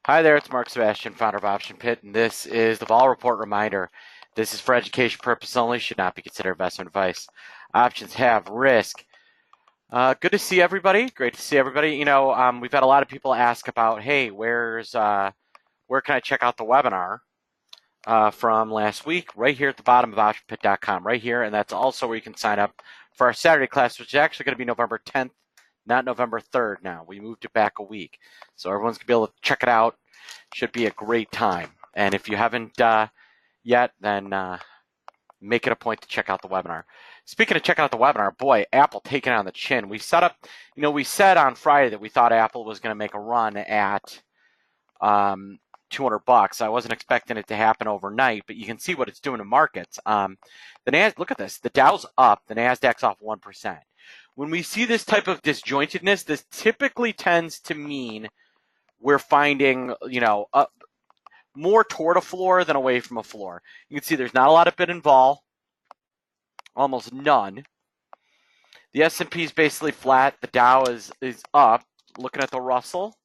Hi there, it's Mark Sebastian, founder of Option Pit, and this is the Vol Report reminder. This is for education purpose only, should not be considered investment advice. Options have risk. Good to see everybody. Great to see everybody. We've had a lot of people ask about, hey, where can I check out the webinar from last week? Right here at the bottom of OptionPit.com, right here, and that's also where you can sign up for our Saturday class, which is actually going to be November 10th. Not November 3rd now. We moved it back a week. So everyone's going to be able to check it out. Should be a great time. And if you haven't yet, then make it a point to check out the webinar. Speaking of checking out the webinar, boy, Apple taking it on the chin. We said on Friday that we thought Apple was going to make a run at $200. I wasn't expecting it to happen overnight, but you can see what it's doing to markets. Look at this. The Dow's up. The NASDAQ's off 1%. When we see this type of disjointedness, this typically tends to mean we're finding, more toward a floor than away from a floor. You can see there's not a lot of bid and vol, almost none. The S&P is basically flat. The Dow is up. Looking at the Russell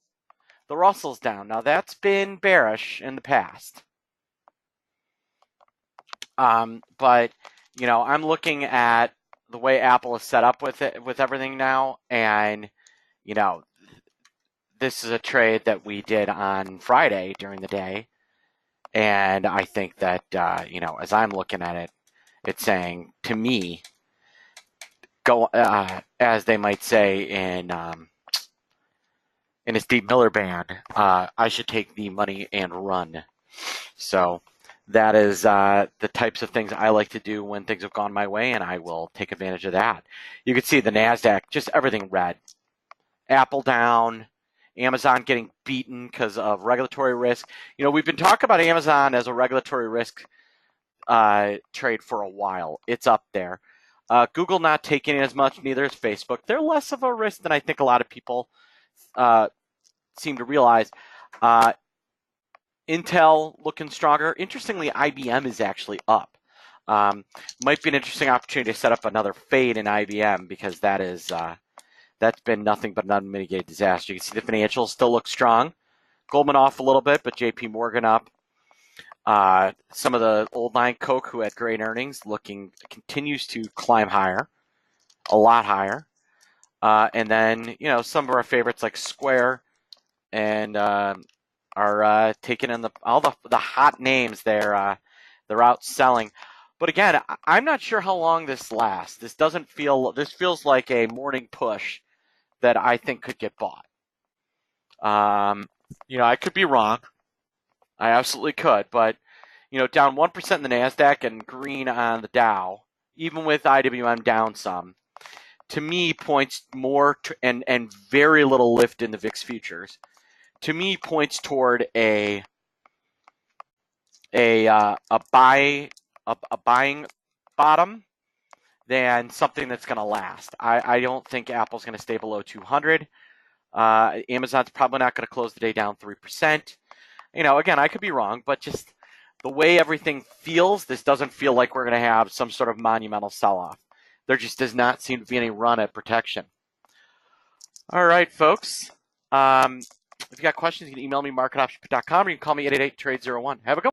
Russell's down. Now that's been bearish in the past. But I'm looking at the way Apple is set up with everything now, and this is a trade that we did on Friday during the day, and I think that as I'm looking at it, it's saying to me, go as they might say in a Steve Miller Band, I should take the money and run. So that is the types of things I like to do when things have gone my way, and I will take advantage of that. You can see the NASDAQ, just everything red. Apple down, Amazon getting beaten because of regulatory risk. We've been talking about Amazon as a regulatory risk trade for a while. It's up there. Google not taking it as much, neither is Facebook. They're less of a risk than I think a lot of people seem to realize. Intel looking stronger. Interestingly, IBM is actually up. Might be an interesting opportunity to set up another fade in IBM because that's been nothing but an unmitigated disaster. You can see the financials still look strong. Goldman off a little bit, but JP Morgan up. Some of the old line Coke, who had great earnings, continues to climb higher, a lot higher. And then some of our favorites like Square and are taking in all the hot names they're outselling. But again, I'm not sure how long this lasts. This feels like a morning push that I think could get bought. I could be wrong. I absolutely could, but down 1% in the NASDAQ and green on the Dow, even with IWM down some, to me points more and very little lift in the VIX futures. To me, points toward a buying bottom than something that's going to last. I don't think Apple's going to stay below 200. Amazon's probably not going to close the day down 3%. Again, I could be wrong, but just the way everything feels, this doesn't feel like we're going to have some sort of monumental sell-off. There just does not seem to be any run at protection. All right, folks. If you got questions, you can email me, mark@optionpit.com, or you can call me 888-TRADE-01. Have a good one.